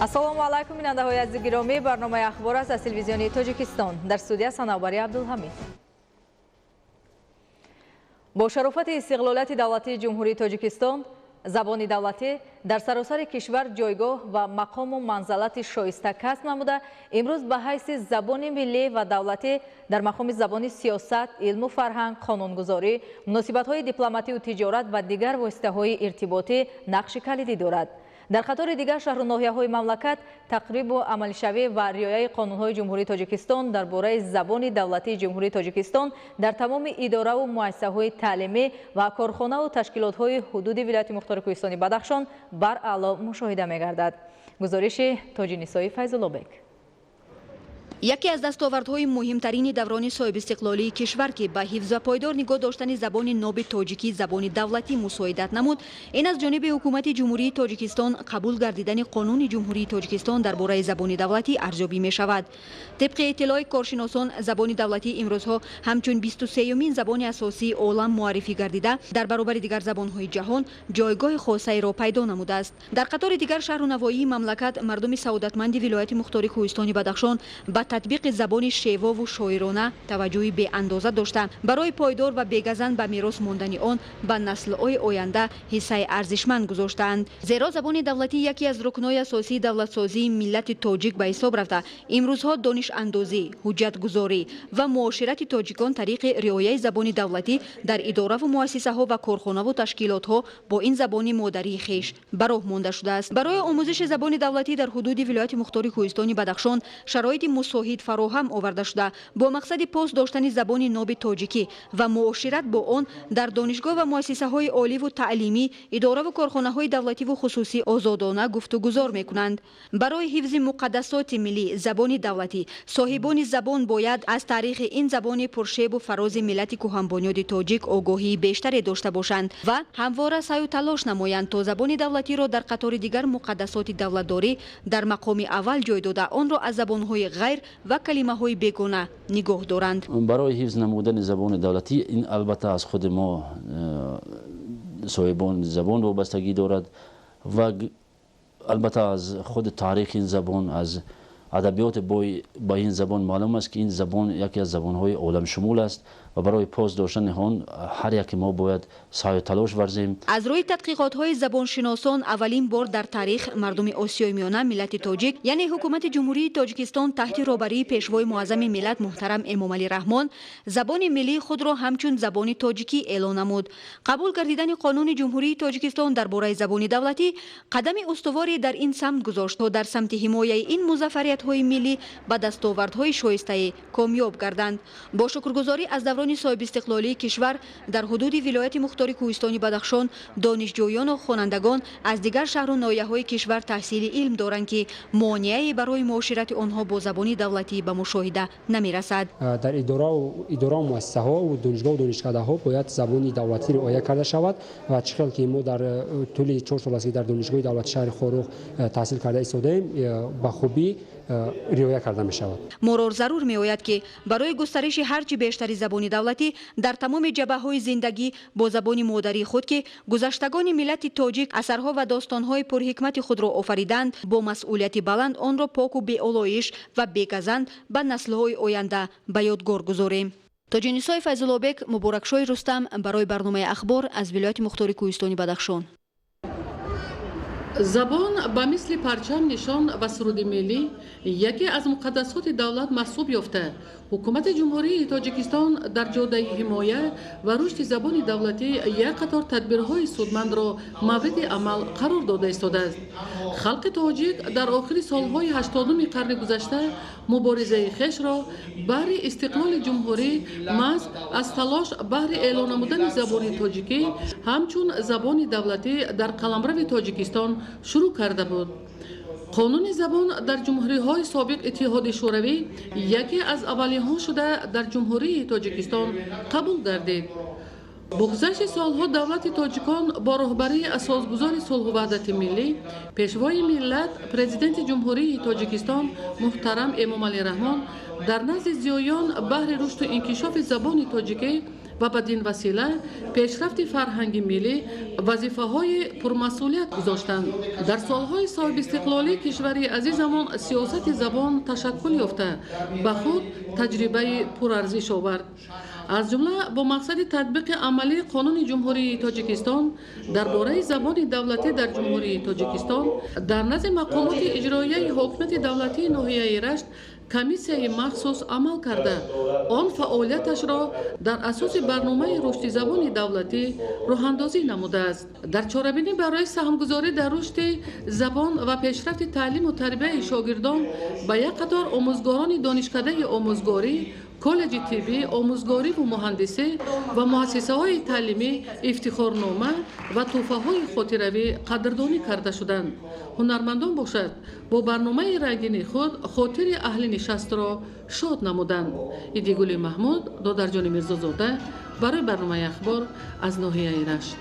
ассалому алайкум бинандаҳои азизи гиромӣ, барномаи ахбор аст аз телевизиони Тоҷикистон. Дар студия Санавбари Абдулҳамид. бо шарофати истиқлолияти давлатии ҷумҳурии Тоҷикистон, забони давлатӣ дар саросари кишвар ҷойгоҳ ва мақому манзалати шоиста касб намуда, имрӯз ба ҳайси забони миллӣ ва давлатӣ дар мақоми забони сиёсат, илму фарҳанг, қонунгузорӣ, муносибатҳои дипломатию тиҷорат ва дигар воситаҳои иртиботӣ нақши калидӣ дорад. дар қатори дигар шаҳру ноҳияҳои мамлакат тақрибу амалишавӣ ва риояи қонунҳои ҷумҳурии Тоҷикистон дар бораи забони давлатии ҷумҳурии Тоҷикистон дар тамоми иdoраву муассисаҳои таълимӣ ва корхонаву ташкилотҳои ҳудуди вилояти мухтори Кӯҳистони Бадахшон бар аъло мушоҳида мегардад. гузориши Тоҷинисои Файзуллобек. яке аз дастовардҳои муҳимтарини даврони соҳибистиқлолии кишвар ки ба ҳифз ва пойдор нигоҳ доштани забони ноби тоҷикӣ забони давлатӣ мусоидат намуд, ин аз ҷониби ҳукумати ҷумҳурии Тоҷикистон қабул гардидани қонуни ҷумҳурии Тоҷикистон дар бораи забони давлатӣ арзёбӣ мешавад. тибқи иттилои коршиносон, забони давлатӣ имрӯзҳо ҳамчун 23-юмин забони асосии олам муаррифӣ гардида дар баробари дигар забонҳои ҷаҳон ҷойгоҳи хосаеро пайдо намудааст. дар қатори дигар шаҳру навоии мамлакат мардуми саодатманди вилояти мухтори Кӯҳистони Бадахшон ба татбиқи забони шевову шоирона таваҷҷӯҳи беандоза дошта, барои пойдор ва бегазан ба мерос мондани он ба наслҳои оянда ҳиссаи арзишманд гузоштаанд. зеро забони давлатӣ яке аз рукнои асосии давлатсозии миллати тоҷик ба ҳисоб рафта, имрӯзҳо донишандозӣ, ҳуҷҷатгузорӣ ва муоширати тоҷикон тариқи риояи забони давлатӣ дар идораву муассисаҳо ва корхонаву ташкилотҳо бо ин забони модарии хеш ба роҳ монда шудааст. барои омӯзиши забони давлатӣ дар ҳудуди вилояти мухтори Кӯҳистони Бадахшон шароити мусоҳид фароҳам оварда шуда, бо мақсади пост доштани забони ноби тоҷикӣ ва муошират бо он дар донишгоҳ ва муассисаҳои оливу таълимӣ, идораву корхонаҳои давлативу хусусӣ озодона гуфтугузор мекунанд. барои ҳифзи муқаддасоти миллӣ забони давлатӣ, соҳибони забон бояд аз таърихи ин забони пуршебу фарози миллати кӯҳанбонёди тоҷик огоҳии бештаре дошта бошанд ва ҳамвора саъю талош намоянд то забони давлатиро дар қатори дигар муқаддасоти давлатдорӣ дар мақоми аввал ҷой дода, онро аз забонҳои ғайр ва калимаҳои бегона нигоҳ доранд. барои ҳифз намудани забони давлатӣ ин албатта аз худи мо соҳибони забон вобастагӣ дорад ва албатта аз худи таърихи ин забон, аз адабиёти ба ин забон маълум аст ки ин забон яке аз забонҳои оламшумул аст ва барои пост доштани он ҳар яке мо бояд саъю талош варзем. аз рӯи тадқиқотҳои забоншиносон аввалин бор дар таърих мардуми осиёи миёна миллати тоҷик, яъне ҳукумати ҷумҳурии Тоҷикистон таҳти роҳбарии пешвои муаззами миллат муҳтарам Эмомалӣ Раҳмон забони миллии худро ҳамчун забони тоҷикӣ эълон намуд. қабул гардидани қонуни ҷумҳурии Тоҷикистон дар бораи забони давлатӣ қадами устуворе дар ин самт гузошт то дар самти ҳимояи ин музаффариятҳои миллӣ ба дастовардҳои шоистаи комёб гарданд. бо шукргузорӣ аз даврони соҳибистиқлолии кишвар дар ҳудуди вилояти мухтори Кӯҳистони Бадахшон донишҷӯёну хонандагон аз дигар шаҳру ноҳияҳои кишвар таҳсили илм доранд ки монеае барои муоширати онҳо бо забони давлатӣ ба мушоҳида намерасад. дар идора муассисаҳо ва донишгоҳу донишкадаҳо бояд забони давлатӣ риоя карда шавад ва чӣ хел ки мо дар тӯли 4 сол аст ки дар донишгоҳи давлати шаҳри Хорух таҳсил карда истодаем, ба хубӣ риоя карда мешавад. морор зарур меояд ки барои густариши ҳарчи бештари забони давлатӣ дар тамоми ҷабҳаҳои зиндагӣ бо забони модарии худ ки гузаштагони миллати тоҷик асарҳо ва достонҳои пурҳикмати худро офариданд, бо масъулияти баланд онро поку беолоиш ва бегазанд ба наслҳои оянда ба ёдгор гузорем. Тоҷинисои Файзуллобек, Муборакшои Рустам барои барномаи ахбор аз вилояти мухтори Кӯҳистони Бадахшон. забон ба мисли парчам нишон ва суруди миллӣ яке аз муқаддасоти давлат маҳсуб ёфта, ҳукумати ҷумҳурии Тоҷикистон дар ҷодаи ҳимоя ва рушди забони давлатӣ як қатор тадбирҳои судмандро мавриди амал қарор дода истодааст. халқи тоҷик дар охири солҳои 80-уми қарни гузашта муборизаи хешро баҳри истиқлоли ҷумҳурӣ маҳз аз талош баҳри эълон намудани забони тоҷикӣ ҳамчун забони давлатӣ дар қаламрави Тоҷикистон шурӯъ карда буд. қонуни забон дар ҷумҳуриҳои собиқ иттиҳоди шӯравӣ яке аз аввалинҳо шуда дар ҷумҳурии Тоҷикистон қабул гардид. бо гузашти солҳо давлати тоҷикон бо роҳбарии асосгузори сулҳу ваҳдати миллӣ, пешвои миллат, президенти ҷумҳурии Тоҷикистон муҳтарам Эмомалӣ Раҳмон дар назди зиёён баҳри рушду инкишофи забони тоҷикӣ و بدین وسیله پیشرفت فرهنگ ملی وظیفه‌های پرمسئولیت گذاشتند. در سالهای صاحب استقلالی کشوری عزیزمان سیاست زبان تشکل یافته به خود تجربه پرارزش آورد. از جمله با مقصد تطبیق عملی قانون جمهوری تاجیکستان درباره زبان دولتی در جمهوری تاجیکستان در نزد مقامات اجرایی حکومت دولتی ناحیه رشت کمیسیای مخصوص عمل کرده آن فعالیتش را در اساس برنامه رشد زبان دولتی راه‌اندازی نموده است. در چاره‌بینی برای سهمگذاری در رشد زبان و پیشرفت تعلیم و تربیت شاگردان به یک قطار آموزگاران دانشکده آموزگاری، کالج طبی، آموزگاری و مهندسی و مؤسسه های تعلیمی افتخارنامه و تحفه های خاطروی قدردانی کرده شدند. هنرمندان باشد با برنامه رنگین خود خاطر اهل نشست را شاد نمودند. ایدیگولی محمود، دادرجان میرزازاده برای برنامه اخبار از ناحیه رشت.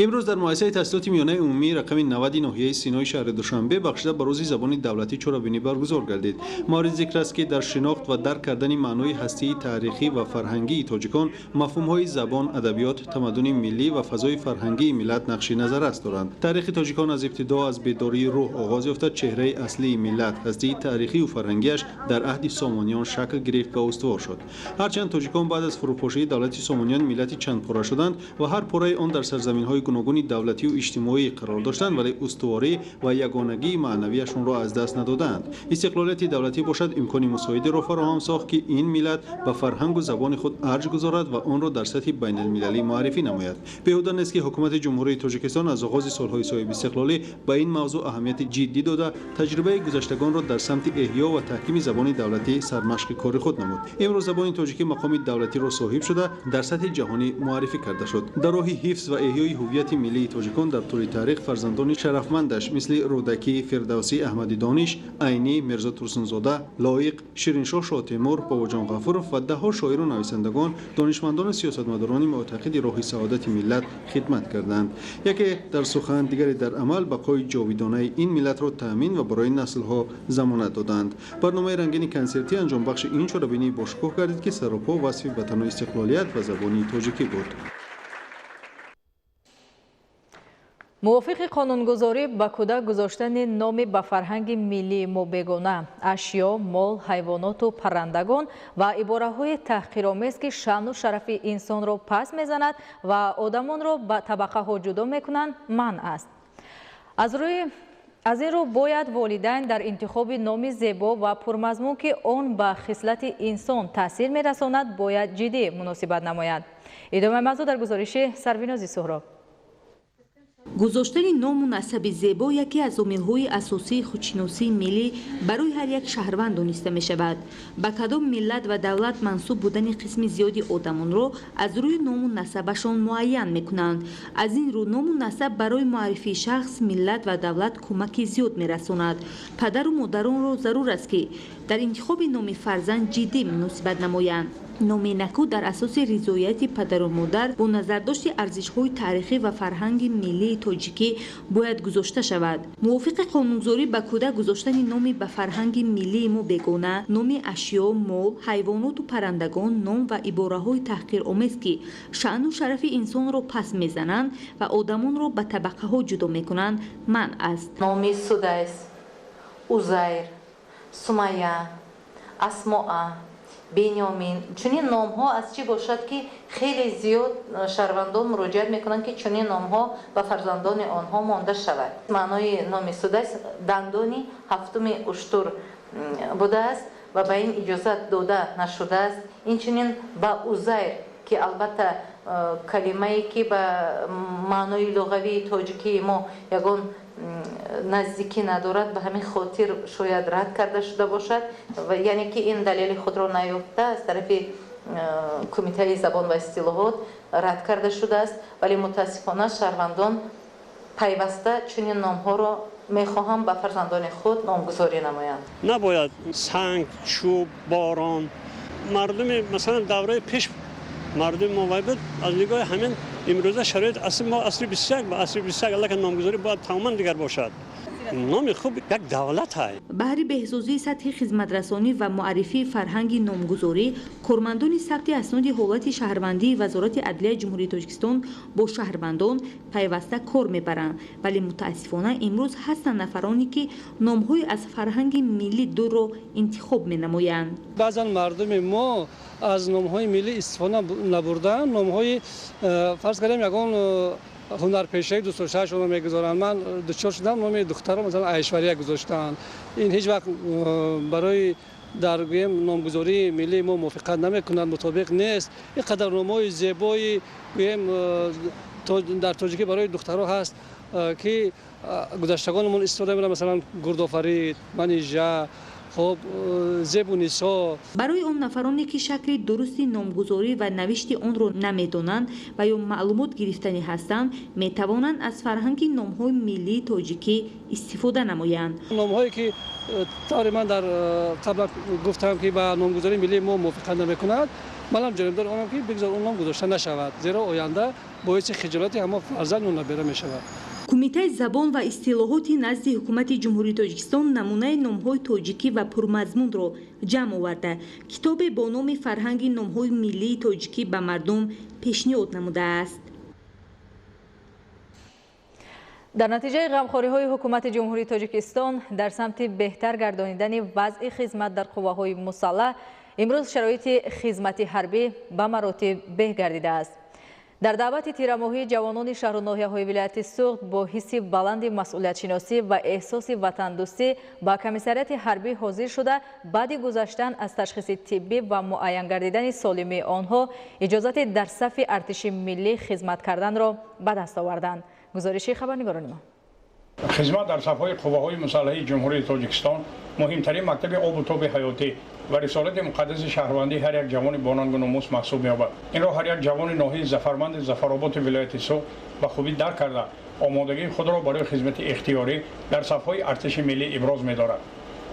امروز در مؤسسه تحصیلات میانه عمومی رقم 90 ناحیه سینای شهر دوشنبه بخشیده به روز زبان دولتی چهاربینی برگزار گردید. مورد ذکر است که در شناخت و درک کردن معنای هستی تاریخی و فرهنگی تاجیکان مفهوم‌های زبان، ادبیات، تمدن ملی و فضای فرهنگی ملت نقش نظر است دارند. تاریخ تاجیکان از ابتدا از بیداری روح آغاز یافته، چهره اصلی ملت هستی تاریخی و فرهنگیش در عهد سامانیان شکل گرفت و استوار شد. هرچند تاجیکان بعد از فروپاشی دولت سامانیان ملتی چند پاره شدند و هر پاره آن در سرزمین‌های گوناگون دولتی و اجتماعی قرار داشتند، ولی استواری و یگانگی معنویشون را از دست ندادند. استقلالیت دولتی باشد امکان مساعده را فراهم ساخت که این ملت به فرهنگ و زبان خود ارج گذارد و آن را در سطح بین المللی معرفی نماید. بیهوده نیست که حکومت جمهوری تاجیکستان از آغاز سالهای صاحب استقلالی به این موضوع اهمیت جدی داده، تجربه گذشتگان را در سمت احیا و تحکیم زبان دولتی سرمشق کار خود نمود. امروز زبان تاجیکی مقام دولتی را صاحب شده، در سطح جهانی معرفی کرده شد. در راه حفظ و احیای هویت ملی تاجیکان در طول تاریخ فرزندان شرفمندش مثل رودکی، فردوسی، احمدی دانش، عینی، میرزا ترسنزاده، لایق، شیرینشاه شاه تیمور، باباجان غفور و ده‌ها شاعر و نویسندگان، دانشمندان و سیاستمداران معتقد راه سعادت ملت خدمت کردند. یکی در سخن، دیگری در عمل بقای جاویدانه این ملت را تامین و برای نسل‌ها ضمانت دادند. برنامه رنگین کنسرتی انجام بخش این چهاربینی با شکوه گردید که سراپا وصف وطن و استقلالیت و زبان تاجیکی بود. موافق قانونگذاری به کودک گذاشتن نام به فرهنگ ملی ما بیگانه، اشیا، مال، حیوانات و پرندگان و عباره‌های تحقیرآمیز که شأن و شرف انسان را پس می‌زند و آدمان را به طبقه‌ها جدا می‌کنند منع است. از این رو باید والدین در انتخاب نام زیبا و پرمضمون که آن به خصلت انسان تاثیر می‌رساند باید جدی مناسبت نمایند. ادامه موضوع در گزارش سرویناز سهراب. گذاشتن نام و نسب زیبا یکی از عامل‌های اساسی خودشناسی ملی برای هر یک شهروند دانسته می‌شود. به کدام ملت و دولت منسوب بودن قسم زیادی آدمان را از روی نام و نسبشان معین می‌کنند. از این رو نام و نسب برای معرفی شخص، ملت و دولت کمک زیاد می‌رساند. پدر و مادران را ضرور است که در انتخاب نام فرزند جدی مناسبت نمایند. نام نکو در اساس رضایت پدر و مادر با نظرداشت ارزش‌های تاریخی و فرهنگ ملی تاجیکی باید گذاشته شود. موافق قانونگذاری به کودک گذاشتن نام به فرهنگ ملی ما بیگانه، نام اشیا، مال، حیوانات و پرندگان، نام و عباره‌های تحقیرآمیز که شأن و شرف انسان را پس می‌زنند و آدمان را به طبقه‌ها جدا می‌کنند منع است. نام سودیس، عزیر، سمیه، اسماء، بنیامین، چنین نام ها از چی باشد که خیلی زیاد شهروندان مراجعت میکنند که چنین نام ها و فرزندان آنها مانده شود. معنای نام سودیس دندانی هفتم اشتر بوده است و به این اجازت داده نشده است. این چنین با عزیر که البته کلمه‌ای که به معنای لغوی تاجیکی ما یگان نزدیکی ندارد، به همین خاطر شاید رد کرده شده باشد و یعنی که این دلیل خود را نیافته از طرف کمیته زبان و اصطلاحات رد کرده شده است، ولی متاسفانه شهروندان پیوسته چنین نام ها را میخواهم به فرزندان خود نامگذاری نمایند. نباید سنگ، چوب، باران، مردم مثلا دوره پیش مردم موابد از نگاه همین امروزه شرایط اصل ما اصلی 21 و اصلی 21 الله که نامگذاری باید تماما دیگر باشد. نام خوب یک دولت های. بهر بهزوزی سطح خدمترسانی و معرفی فرهنگ نامگذاری کارمندان ثبت اسناد حالت شهروندی وزارت عدلیه جمهوری تاجیکستان با شهروندان پیوسته کار میبرند، ولی متاسفانه امروز هستند نفرانی که نامهای از فرهنگ ملی دور را انتخاب مینمایند. بعضا مردم ما از نامهای ملی استفاده نبردن، نامهای فرض کنیم یگان هنرپیشه دوست داشتهشون رو میگذارن. من دچار شدم نام دخترم مثلا ایشوریا گذاشتن. این هیچ وقت برای در گویم نامگذاری ملی ما موافقت نمیکنند، مطابق نیست. این قدر نامهای زیبایی گویم در تاجیکی برای دخترها هست که گذشتگانمون استفاده می‌کنن، مثلا گردآفرید، منیژه، خب زبونیسا. برای اون نفرانی که شکل درستی نامگذاری و نوشت آن را نمیدانند و یا معلومات گرفتنی هستند، می توانند از فرهنگ نام‌های ملی تاجیکی استفاده نمایند. نام‌هایی که من در قبل گفتم که با نامگذاری ملی ما موافقت نمی‌کند، منم جانبدار آنم که بگذار اون نام گذاشته نشود، زیرا آینده باعث خجالت همه فرزندان نبره می‌شود. کمیته زبان و اصطلاحات نزد حکومت جمهوری تاجیکستان نمونه نام‌های تاجیکی و پرمضمون را جمع آورده کتاب با نام فرهنگ نام‌های ملی تاجیکی به مردم پیشنهاد نموده است. در نتیجه غمخوری‌های حکومت جمهوری تاجیکستان در سمت بهتر گردانیدن وضع خدمت در قواهای مسلح، امروز شرایط خدمت حربی به مراتب بهتر گردیده است. در دعوت تیرماهی جوانان شهر و ناحیه‌های ولایت سوخت با حس بلند مسئولیت شناسی و احساس وطن دوستی با کمیسریت حربی حاضر شده بعد گذشتن از تشخیص طبی و معین گردیدن سالمی آنها اجازت در صف ارتش ملی خدمت کردن را به دست آوردند. گزارش خبرنگاران ما. خدمت در صف‌های قواهای مسلحه جمهوری تاجیکستان مهمترین مکتب آب و تاب حیاتی و رسالت مقدس شهروندی هر یک جوان با ننگ و ناموس محسوب می‌یابد. این را هر یک جوان ناحیه ظفرمند ظفرآباد ولایت سوخت به خوبی درک کرده آمادگی خود را برای خدمت اختیاری در صف‌های ارتش ملی ابراز می‌دارد.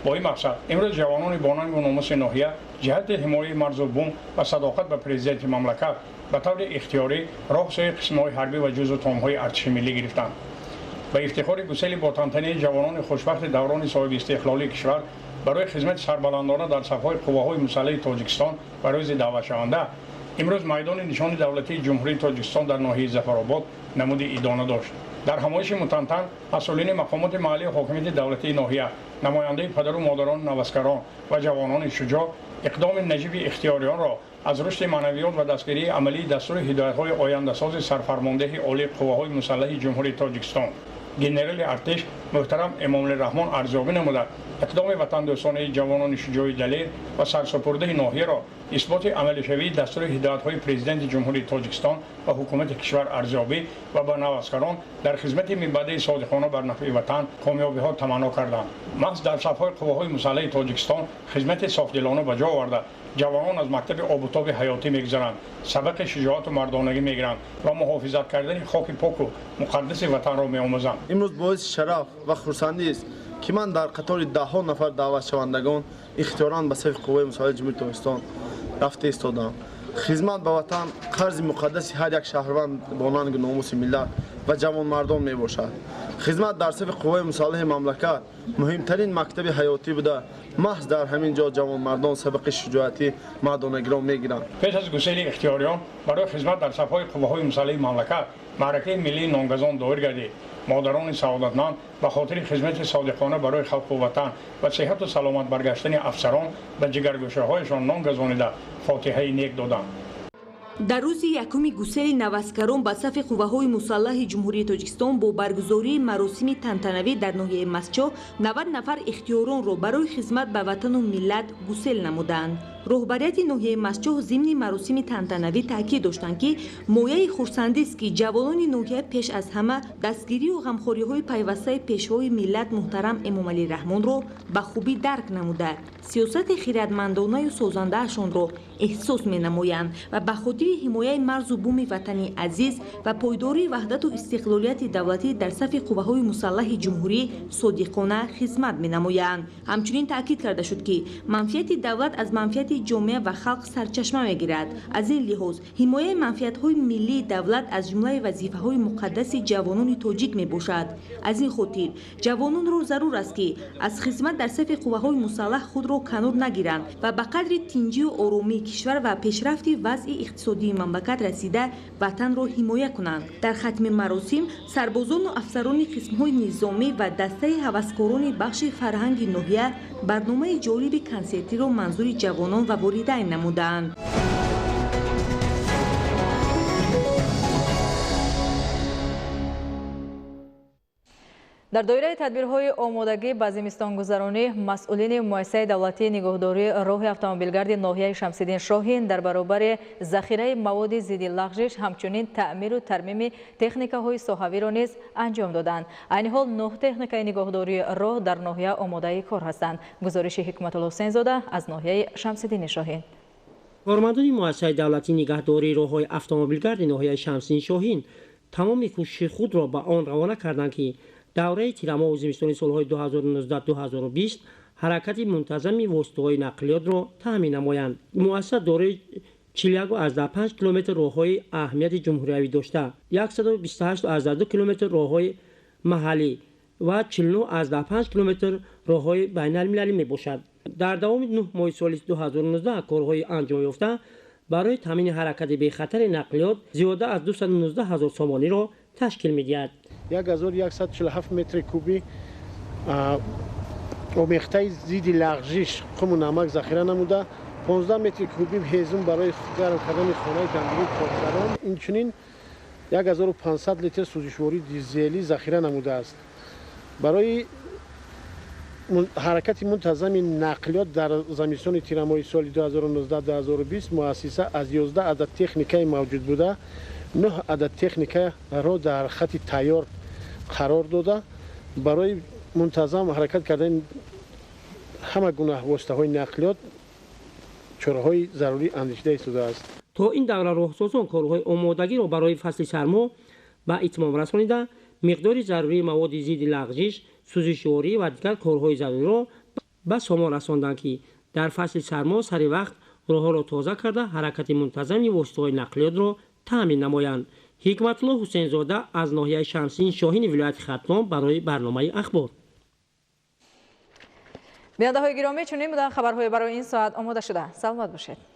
با این مقصد امروز جوانان با ننگ و ناموس ناحیه جهت حمایت مرز و بوم و صداقت به پرزیدنت مملکت به طور اختیاری راه سوی قسم‌های حربی و جزو تام‌های ارتش ملی گرفتند. به افتخار گسیل با تنتنی جوانان خوشبخت دوران صاحب استقلالی کشور برای خدمت سربلندانه در صف‌های قواهای مسلح تاجیکستان و روز دعوت شونده امروز میدان نشان دولتی جمهوری تاجیکستان در ناحیه ظفرآباد نمود ادانه داشت. در همایش متنتن مسئولین مقامات محلی حاکمیت دولتی ناحیه، نماینده پدر و مادران نوسکران و جوانان شجاع اقدام نجیب اختیاریان را از رشد معنویات و دستگیری عملی دستور هدایت‌های آینده‌ساز سرفرمانده عالی قواهای مسلح جمهوری تاجیکستان گنرال ارتش محترم امام الرحمن ارزیابی نموده اقدام وطن دوستانه جوانان شجاع دلیر و سرسپرده ناحیه را اثبات عملی شوی دستور هدایت‌های پرزیدنت جمهوری تاجیکستان و حکومت کشور ارزیابی و به نوسکران در خدمت منبع صادقانه بر نفع وطن کامیابی‌ها تمنا کردند. محض در صف‌های قواهای مسلح تاجیکستان خدمت صافدلانه به جا آورده جوانان از مکتب آب و تاب حیاتی می‌گذرند، سبق شجاعت و مردانگی می‌گیرند و محافظت کردن خاک پاک و مقدس وطن را می‌آموزند. امروز باعث شرف و خرسندی است که من در قطار ده‌ها نفر دعوت شوندگان اختیاراً به صف قوای مسلح جمهوری تاجیکستان رفته ایستادم. خدمت به وطن قرض مقدس هر یک شهروند با ننگ و ناموس ملت و جوان مردان می باشد. خدمت در صف قوای مسلح مملکت مهمترین مکتب حیاتی بوده. محض در همین جا جوان مردان سبق شجاعتی مردانگی را میگیرند. پیش از گسیل اختیاریان برای خدمت در صف‌های قواهای مسلح مملکت معرکه ملی نانگزان دایر گردید. مادران سعادتمند به خاطر خدمت صادقانه برای خلق و وطن و صحت و سلامت برگشتن افسران به جگرگوشه‌هایشان نان گزانیده فاتحه نیک دادند. در روز یکم گسیل نوسکران به صف قواهای مسلح جمهوری تاجیکستان با برگزاری مراسم تنتنوی در ناحیه مسجد 90 نفر اختیاران را برای خدمت به وطن و ملت گسیل نمودند. رهبریت ناحیه مسجد ضمن مراسم تنتنوی تاکید داشتند که مایه خرسندی است که جوانان ناحیه پیش از همه دستگیری و غمخوری‌های پیوسته پیشوای ملت محترم امام علی رحمان را به خوبی درک نموده سیاست خیرتمندانه و سازنده‌شان را احساس می‌نمایند و به خاطر خاطر حمایت مرز و بوم وطنی عزیز و پایداری وحدت و استقلالیت دولتی در صف قوه‌های مسلح جمهوری صادقانه خدمت می‌نمایند. همچنین تاکید کرده شد که منفعت دولت از منفعت جامعه و خلق سرچشمه می‌گیرد. از این لحاظ حمایت منفعت‌های ملی دولت از جمله وظیفه‌های مقدس جوانان تاجیک میباشد. از این خاطر جوانان را ضرور است که از خدمت در صف قوه‌های مسلح خود را کنار نگیرند و به قدر تنجی و آرامی کشور و پیشرفت وضع اقتصادی مملکت رسیده وطن را حمایت کنند. در ختم مراسم سربازان و افسران قسم‌های نظامی و دسته هوسکاران بخش فرهنگ ناحیه برنامه جالب کنسرتی را منظور جوانان و والدین نمودند. در دایره تدبیرهای آمادگی به زمستانگذرانی مسئولین مؤسسه دولتی نگهداری راه اتومبیلگرد ناحیه شمس‌الدین شاهین در برابر ذخیره مواد ضد لغزش همچنین تعمیر و ترمیم تکنیک‌های ساحوی را نیز انجام دادند. عین حال 9 تکنیک نگهداری راه در ناحیه آماده کار هستند. گزارش حکمت الله حسین زاده از ناحیه شمس‌الدین شاهین. کارمندان مؤسسه دولتی نگهداری راه‌های اتومبیلگرد ناحیه شمس‌الدین شاهین تمام کوشش خود را به آن روانه کردند که دوره تیرما و زمستانی سالهای 2019-2020 حرکت منتظم واسطه‌های نقلیات را تامین نمایند. مؤسسه دارای 41.5 کیلومتر راه‌های اهمیت جمهوری داشته، 128.2 کیلومتر راه‌های محلی و 49.5 کیلومتر راه‌های بین‌المللی میباشد. در دوام 9 ماه سال 2019 کارهای انجام یافته برای تامین حرکت به خطر نقلیات زیاده از 219,000 سامانی را تشکیل می‌دهد. 1147 متر کوبی آمیخته ضد لغزش خم و نمک ذخیره نموده، 15 متر کوبی هیزم برای گرم کردن خانه گندگی کارگران، اینچنین 1500 لیتر سوزشواری دیزلی ذخیره نموده است. برای حرکت منتظم نقلیات در زمستان تیرماه سال 2019-2020 مؤسسه از 11 عدد تکنیکای موجود بوده 9 عدد تکنیکه را در خط تیار قرار داده برای منتظم حرکت کردن همه گونه واسطه‌های نقلیات چراهای ضروری اندیشیده ایستاده است. تا این دوره راهسازان کارهای آمادگی را برای فصل سرما به اتمام رسانیده، مقدار ضروری مواد ضد لغزش، سوزشواری و دیگر کارهای ضروری را به سامان رساندند که در فصل سرما سری وقت راه‌ها را تازه کرده حرکت منتظم واسطه‌های نقلیات را تامین نمایند. حکمت الله حسین زاده از ناحیه شمس‌الدین شاهین ولایت ختلان برای برنامه اخبار. بیننده‌های گرامی، چنین بودند خبرهای برای این ساعت آماده شده. سلامت باشید.